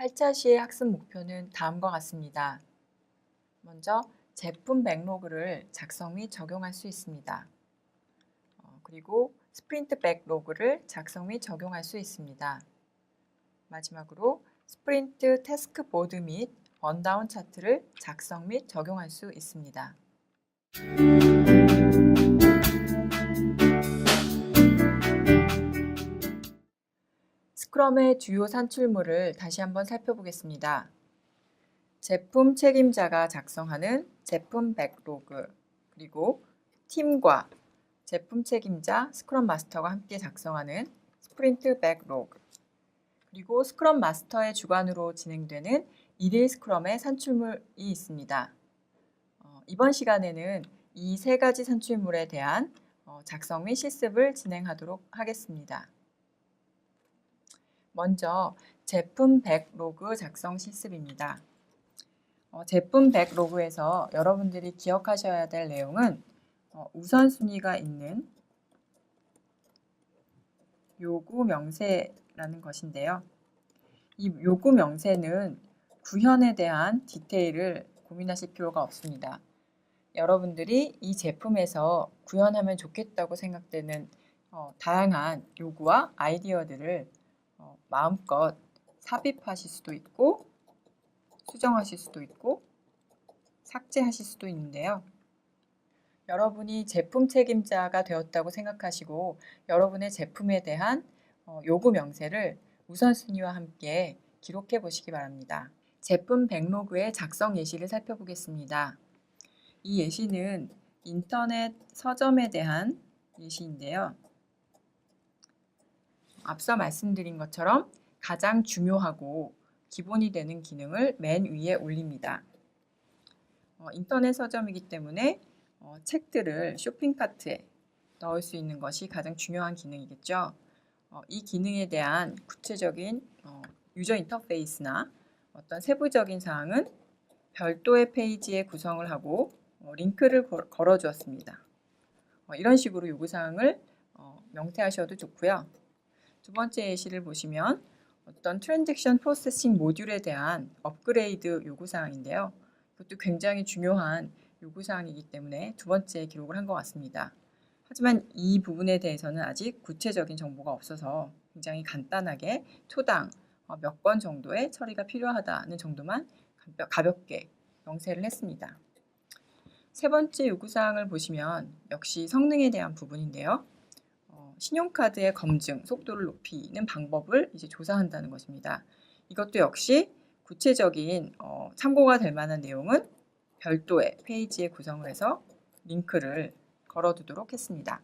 8차 시의 학습 목표는 다음과 같습니다. 먼저 제품 백로그를 작성 및 적용할 수 있습니다. 그리고 스프린트 백로그를 작성 및 적용할 수 있습니다. 마지막으로 스프린트 태스크 보드 및 번다운 차트를 작성 및 적용할 수 있습니다. 스크럼의 주요 산출물을 다시 한번 살펴보겠습니다. 제품 책임자가 작성하는 제품 백로그, 그리고 팀과 제품 책임자 스크럼 마스터가 함께 작성하는 스프린트 백로그, 그리고 스크럼 마스터의 주관으로 진행되는 일일 스크럼의 산출물이 있습니다. 이번 시간에는 이 세 가지 산출물에 대한 작성 및 실습을 진행하도록 하겠습니다. 먼저 제품 백로그 작성 실습입니다. 제품 백로그에서 여러분들이 기억하셔야 될 내용은 우선순위가 있는 요구 명세라는 것인데요. 이 요구 명세는 구현에 대한 디테일을 고민하실 필요가 없습니다. 여러분들이 이 제품에서 구현하면 좋겠다고 생각되는 다양한 요구와 아이디어들을 마음껏 삽입하실 수도 있고 수정하실 수도 있고 삭제하실 수도 있는데요. 여러분이 제품 책임자가 되었다고 생각하시고 여러분의 제품에 대한 요구 명세를 우선순위와 함께 기록해 보시기 바랍니다. 제품 백로그의 작성 예시를 살펴보겠습니다. 이 예시는 인터넷 서점에 대한 예시인데요. 앞서 말씀드린 것처럼 가장 중요하고 기본이 되는 기능을 맨 위에 올립니다. 인터넷 서점이기 때문에 책들을 쇼핑카트에 넣을 수 있는 것이 가장 중요한 기능이겠죠. 이 기능에 대한 구체적인 유저 인터페이스나 어떤 세부적인 사항은 별도의 페이지에 구성을 하고 링크를 걸어 주었습니다. 이런 식으로 요구사항을 명시하셔도 좋고요. 두 번째 예시를 보시면 어떤 트랜잭션 프로세싱 모듈에 대한 업그레이드 요구사항인데요. 그것도 굉장히 중요한 요구사항이기 때문에 두 번째 기록을 한 것 같습니다. 하지만 이 부분에 대해서는 아직 구체적인 정보가 없어서 굉장히 간단하게 초당 몇 번 정도의 처리가 필요하다는 정도만 가볍게 명세를 했습니다. 세 번째 요구사항을 보시면 역시 성능에 대한 부분인데요. 신용카드의 검증, 속도를 높이는 방법을 이제 조사한다는 것입니다. 이것도 역시 구체적인 참고가 될 만한 내용은 별도의 페이지에 구성을 해서 링크를 걸어두도록 했습니다.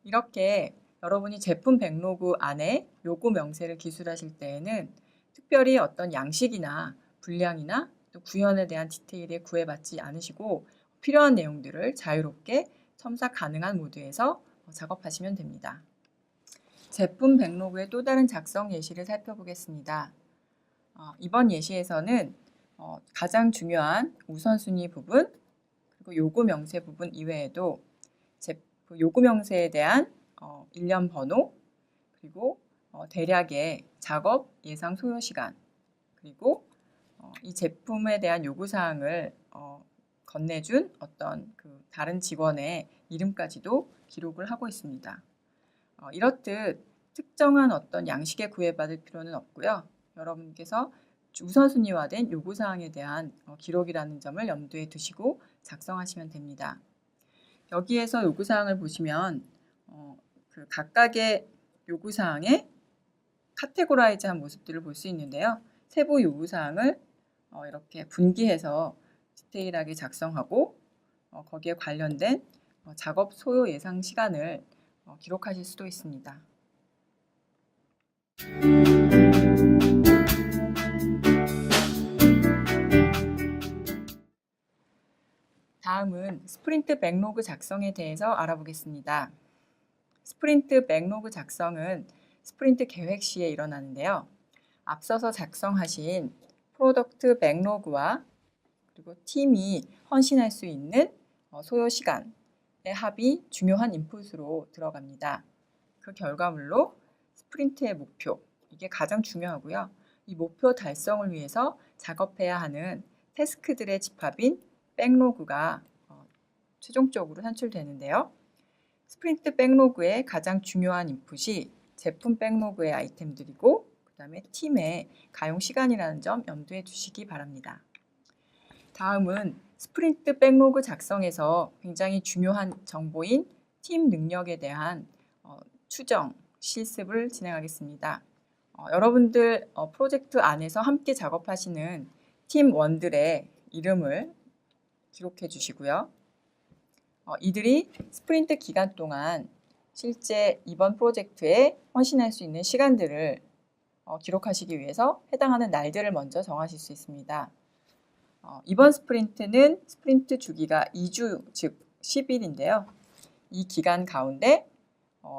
이렇게 여러분이 제품 백로그 안에 요구 명세를 기술하실 때에는 특별히 어떤 양식이나 분량이나 또 구현에 대한 디테일에 구애받지 않으시고 필요한 내용들을 자유롭게 첨삭 가능한 모드에서 작업하시면 됩니다. 제품 백로그의 또 다른 작성 예시를 살펴보겠습니다. 이번 예시에서는 가장 중요한 우선순위 부분 그리고 요구 명세 부분 이외에도 요구 명세에 대한 일련 번호 그리고 대략의 작업 예상 소요 시간 그리고 이 제품에 대한 요구사항을 건네준 어떤 다른 직원의 이름까지도 기록을 하고 있습니다. 이렇듯 특정한 어떤 양식에 구애받을 필요는 없고요. 여러분께서 우선순위화된 요구사항에 대한 기록이라는 점을 염두에 두시고 작성하시면 됩니다. 여기에서 요구사항을 보시면 각각의 요구사항에 카테고라이즈한 모습들을 볼 수 있는데요. 세부 요구사항을 이렇게 분기해서 디테일하게 작성하고 거기에 관련된 작업 소요 예상 시간을 기록하실 수도 있습니다. 다음은 스프린트 백로그 작성에 대해서 알아보겠습니다. 스프린트 백로그 작성은 스프린트 계획 시에 일어나는데요. 앞서서 작성하신 프로덕트 백로그와 그리고 팀이 헌신할 수 있는 소요 시간의 합이 중요한 인풋으로 들어갑니다. 그 결과물로 스프린트의 목표, 이게 가장 중요하고요. 이 목표 달성을 위해서 작업해야 하는 태스크들의 집합인 백로그가 최종적으로 산출되는데요. 스프린트 백로그의 가장 중요한 인풋이 제품 백로그의 아이템들이고 그 다음에 팀의 가용 시간이라는 점 염두에 두시기 바랍니다. 다음은 스프린트 백로그 작성에서 굉장히 중요한 정보인 팀 능력에 대한 추정, 실습을 진행하겠습니다. 여러분들 프로젝트 안에서 함께 작업하시는 팀원들의 이름을 기록해 주시고요. 이들이 스프린트 기간 동안 실제 이번 프로젝트에 헌신할 수 있는 시간들을 기록하시기 위해서 해당하는 날들을 먼저 정하실 수 있습니다. 이번 스프린트는 스프린트 주기가 2주, 즉 10일인데요. 이 기간 가운데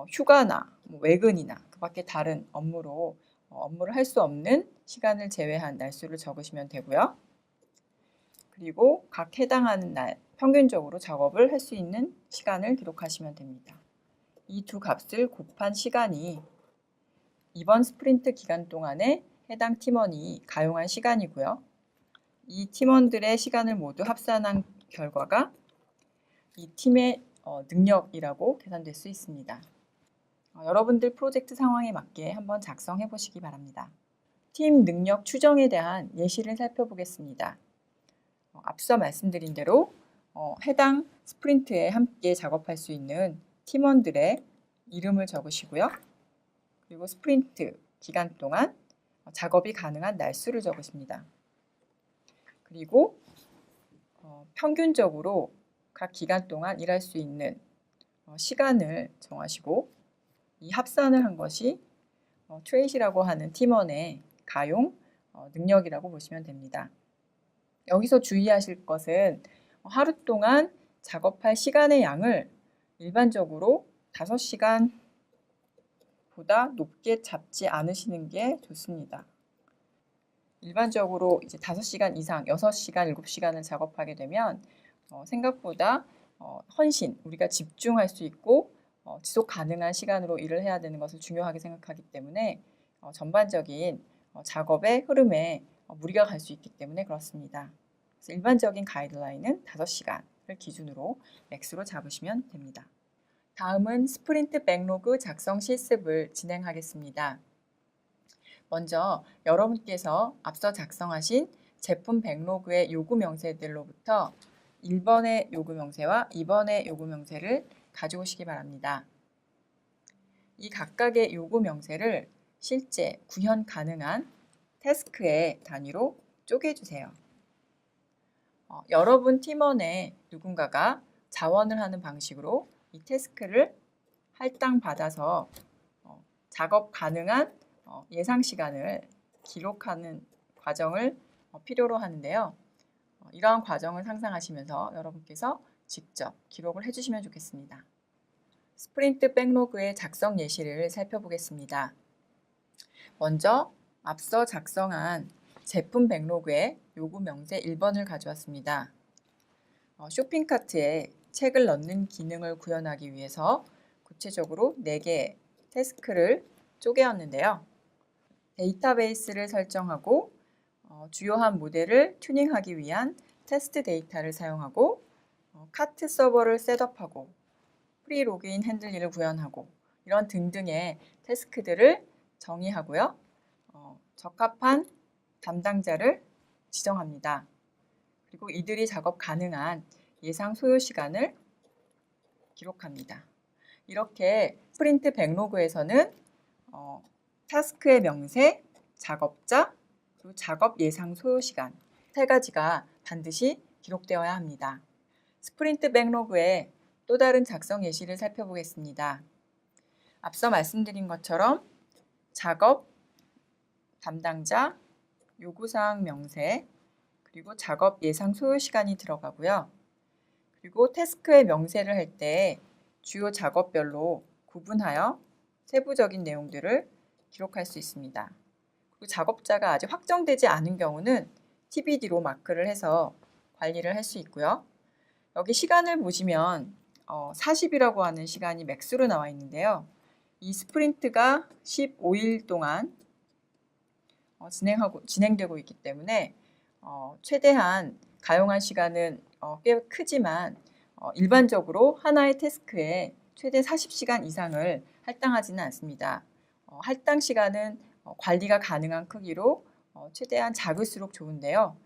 휴가나 외근이나 그 밖에 다른 업무를 할 수 없는 시간을 제외한 날수를 적으시면 되고요. 그리고 각 해당하는 날 평균적으로 작업을 할 수 있는 시간을 기록하시면 됩니다. 이 두 값을 곱한 시간이 이번 스프린트 기간 동안에 해당 팀원이 가용한 시간이고요. 이 팀원들의 시간을 모두 합산한 결과가 이 팀의 능력이라고 계산될 수 있습니다. 여러분들 프로젝트 상황에 맞게 한번 작성해 보시기 바랍니다. 팀 능력 추정에 대한 예시를 살펴보겠습니다. 앞서 말씀드린 대로 해당 스프린트에 함께 작업할 수 있는 팀원들의 이름을 적으시고요. 그리고 스프린트 기간 동안 작업이 가능한 날수를 적으십니다. 그리고 평균적으로 각 기간 동안 일할 수 있는 시간을 정하시고 이 합산을 한 것이 트레이시라고 하는 팀원의 가용 능력이라고 보시면 됩니다. 여기서 주의하실 것은 하루 동안 작업할 시간의 양을 일반적으로 5시간보다 높게 잡지 않으시는 게 좋습니다. 일반적으로 이제 5시간 이상, 6시간, 7시간을 작업하게 되면 생각보다 우리가 집중할 수 있고 지속 가능한 시간으로 일을 해야 되는 것을 중요하게 생각하기 때문에 전반적인 작업의 흐름에 무리가 갈 수 있기 때문에 그렇습니다. 그래서 일반적인 가이드라인은 5시간을 기준으로 맥스로 잡으시면 됩니다. 다음은 스프린트 백로그 작성 실습을 진행하겠습니다. 먼저 여러분께서 앞서 작성하신 제품 백로그의 요구 명세들로부터 1번의 요구 명세와 2번의 요구 명세를 가져오시기 바랍니다. 이 각각의 요구 명세를 실제 구현 가능한 태스크의 단위로 쪼개주세요. 여러분 팀원의 누군가가 자원을 하는 방식으로 이 태스크를 할당받아서 작업 가능한 예상 시간을 기록하는 과정을 필요로 하는데요. 이러한 과정을 상상하시면서 여러분께서 직접 기록을 해주시면 좋겠습니다. 스프린트 백로그의 작성 예시를 살펴보겠습니다. 먼저 앞서 작성한 제품 백로그의 요구 명세 1번을 가져왔습니다. 쇼핑카트에 책을 넣는 기능을 구현하기 위해서 구체적으로 4개의 태스크를 쪼개었는데요. 데이터베이스를 설정하고 주요한 모델을 튜닝하기 위한 테스트 데이터를 사용하고 카트 서버를 셋업하고 프리 로그인 핸들리를 구현하고 이런 등등의 태스크들을 정의하고요. 적합한 담당자를 지정합니다. 그리고 이들이 작업 가능한 예상 소요 시간을 기록합니다. 이렇게 스프린트 백로그에서는 타스크의 명세, 작업자, 그리고 작업 예상 소요 시간 3가지가 반드시 기록되어야 합니다. 스프린트 백로그의 또 다른 작성 예시를 살펴보겠습니다. 앞서 말씀드린 것처럼 작업, 담당자, 요구사항 명세, 그리고 작업 예상 소요 시간이 들어가고요. 그리고 태스크의 명세를 할 때 주요 작업별로 구분하여 세부적인 내용들을 기록할 수 있습니다. 그리고 작업자가 아직 확정되지 않은 경우는 TBD로 마크를 해서 관리를 할 수 있고요. 여기 시간을 보시면 40이라고 하는 시간이 맥스로 나와 있는데요. 이 스프린트가 15일 동안 진행되고 있기 때문에 최대한 가용한 시간은 꽤 크지만 일반적으로 하나의 태스크에 최대 40시간 이상을 할당하지는 않습니다. 할당 시간은 관리가 가능한 크기로 최대한 작을수록 좋은데요.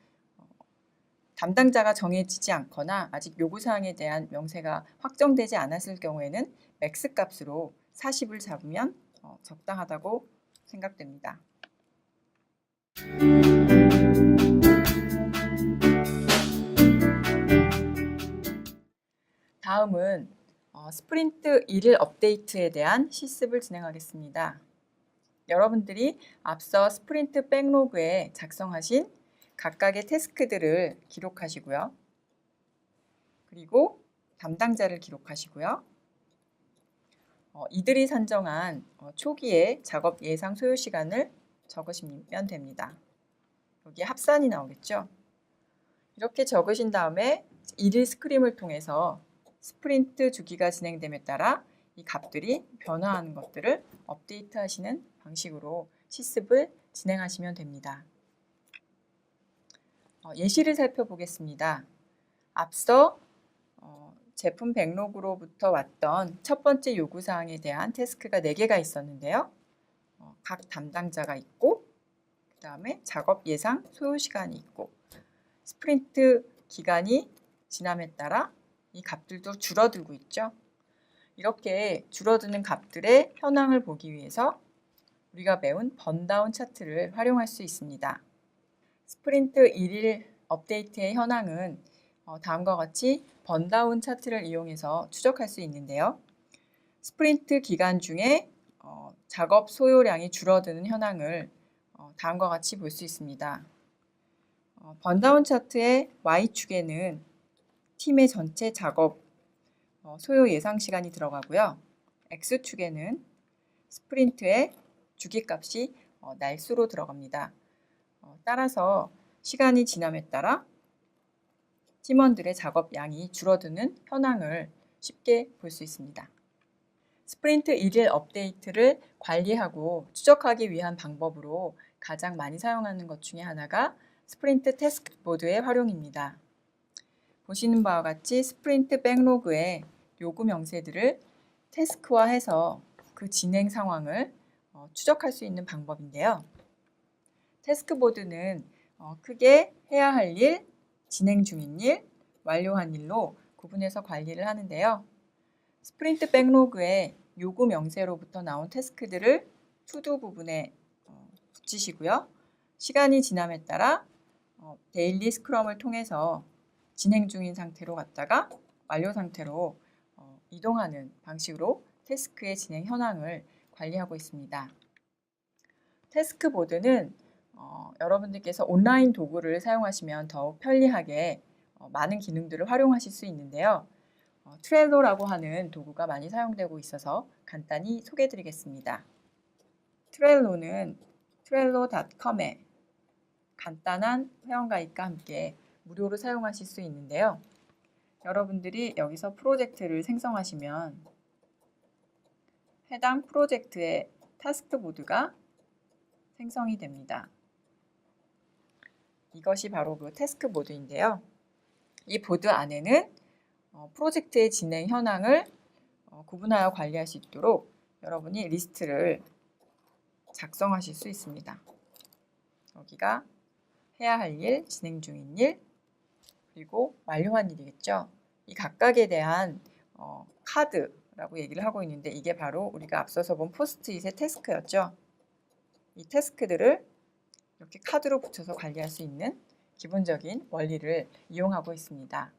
담당자가 정해지지 않거나 아직 요구사항에 대한 명세가 확정되지 않았을 경우에는 맥스 값으로 40을 잡으면 적당하다고 생각됩니다. 다음은 스프린트 1일 업데이트에 대한 실습을 진행하겠습니다. 여러분들이 앞서 스프린트 백로그에 작성하신 각각의 태스크들을 기록하시고요. 그리고 담당자를 기록하시고요. 이들이 산정한 초기의 작업 예상 소요 시간을 적으시면 됩니다. 여기에 합산이 나오겠죠. 이렇게 적으신 다음에 1일 스크림을 통해서 스프린트 주기가 진행됨에 따라 이 값들이 변화하는 것들을 업데이트 하시는 방식으로 실습을 진행하시면 됩니다. 예시를 살펴보겠습니다. 앞서 제품 백로그로부터 왔던 첫 번째 요구사항에 대한 태스크가 4개가 있었는데요. 각 담당자가 있고 그 다음에 작업 예상 소요 시간이 있고 스프린트 기간이 지남에 따라 이 값들도 줄어들고 있죠. 이렇게 줄어드는 값들의 현황을 보기 위해서 우리가 배운 번다운 차트를 활용할 수 있습니다. 스프린트 1일 업데이트의 현황은 다음과 같이 번다운 차트를 이용해서 추적할 수 있는데요. 스프린트 기간 중에 작업 소요량이 줄어드는 현황을 다음과 같이 볼 수 있습니다. 번다운 차트의 Y축에는 팀의 전체 작업 소요 예상 시간이 들어가고요. X축에는 스프린트의 주기값이 날수로 들어갑니다. 따라서 시간이 지남에 따라 팀원들의 작업 양이 줄어드는 현황을 쉽게 볼 수 있습니다. 스프린트 1일 업데이트를 관리하고 추적하기 위한 방법으로 가장 많이 사용하는 것 중에 하나가 스프린트 태스크보드의 활용입니다. 보시는 바와 같이 스프린트 백로그에 요구 명세들을 태스크화해서 그 진행 상황을 추적할 수 있는 방법인데요. 태스크보드는 크게 해야 할 일, 진행 중인 일, 완료한 일로 구분해서 관리를 하는데요. 스프린트 백로그에 요구 명세로부터 나온 태스크들을 투두 부분에 붙이시고요. 시간이 지남에 따라 데일리 스크럼을 통해서 진행 중인 상태로 갔다가 완료 상태로 이동하는 방식으로 태스크의 진행 현황을 관리하고 있습니다. 태스크보드는 여러분들께서 온라인 도구를 사용하시면 더욱 편리하게 많은 기능들을 활용하실 수 있는데요. 트렐로라고 하는 도구가 많이 사용되고 있어서 간단히 소개해드리겠습니다. 트렐로는 trello.com에 간단한 회원가입과 함께 무료로 사용하실 수 있는데요. 여러분들이 여기서 프로젝트를 생성하시면 해당 프로젝트의 태스크보드가 생성이 됩니다. 이것이 바로 그 태스크보드인데요. 이 보드 안에는 프로젝트의 진행 현황을 구분하여 관리할 수 있도록 여러분이 리스트를 작성하실 수 있습니다. 여기가 해야 할 일, 진행 중인 일, 그리고 완료한 일이겠죠. 이 각각에 대한 카드라고 얘기를 하고 있는데 이게 바로 우리가 앞서서 본 포스트잇의 태스크였죠. 이 태스크들을 이렇게 카드로 붙여서 관리할 수 있는 기본적인 원리를 이용하고 있습니다.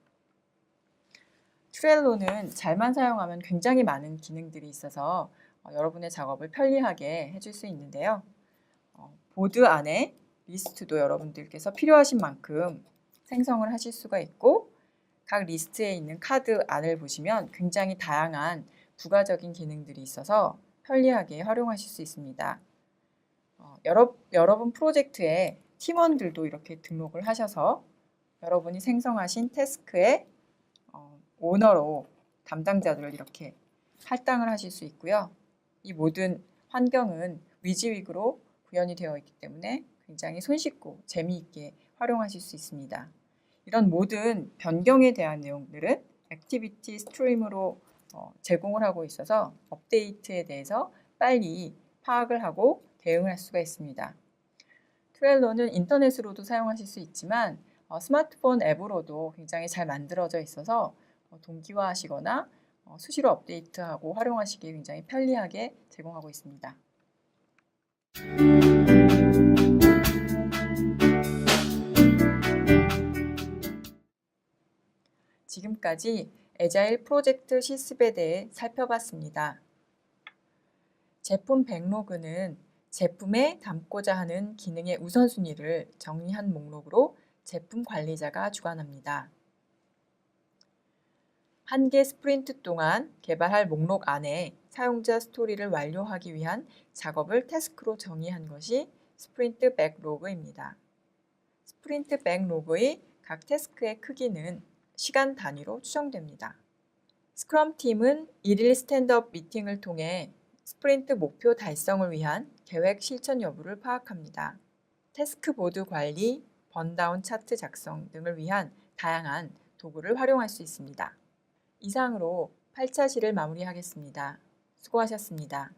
트렐로는 잘만 사용하면 굉장히 많은 기능들이 있어서 여러분의 작업을 편리하게 해줄 수 있는데요. 보드 안에 리스트도 여러분들께서 필요하신 만큼 생성을 하실 수가 있고 각 리스트에 있는 카드 안을 보시면 굉장히 다양한 부가적인 기능들이 있어서 편리하게 활용하실 수 있습니다. 여러분 프로젝트에 팀원들도 이렇게 등록을 하셔서 여러분이 생성하신 태스크의 오너로 담당자들을 이렇게 할당을 하실 수 있고요. 이 모든 환경은 위즈윅으로 구현이 되어 있기 때문에 굉장히 손쉽고 재미있게 활용하실 수 있습니다. 이런 모든 변경에 대한 내용들은 액티비티 스트림으로 제공을 하고 있어서 업데이트에 대해서 빨리 파악을 하고 대응할 수가 있습니다. 트렐로는 인터넷으로도 사용하실 수 있지만 스마트폰 앱으로도 굉장히 잘 만들어져 있어서 동기화하시거나 수시로 업데이트하고 활용하시기에 굉장히 편리하게 제공하고 있습니다. 지금까지 애자일 프로젝트 실습에 대해 살펴봤습니다. 제품 백로그는 제품에 담고자 하는 기능의 우선순위를 정리한 목록으로 제품 관리자가 주관합니다. 한 개 스프린트 동안 개발할 목록 안에 사용자 스토리를 완료하기 위한 작업을 태스크로 정의한 것이 스프린트 백로그입니다. 스프린트 백로그의 각 태스크의 크기는 시간 단위로 추정됩니다. 스크럼 팀은 1일 스탠드업 미팅을 통해 스프린트 목표 달성을 위한 계획 실천 여부를 파악합니다. 태스크보드 관리, 번다운 차트 작성 등을 위한 다양한 도구를 활용할 수 있습니다. 이상으로 8차 시를 마무리하겠습니다. 수고하셨습니다.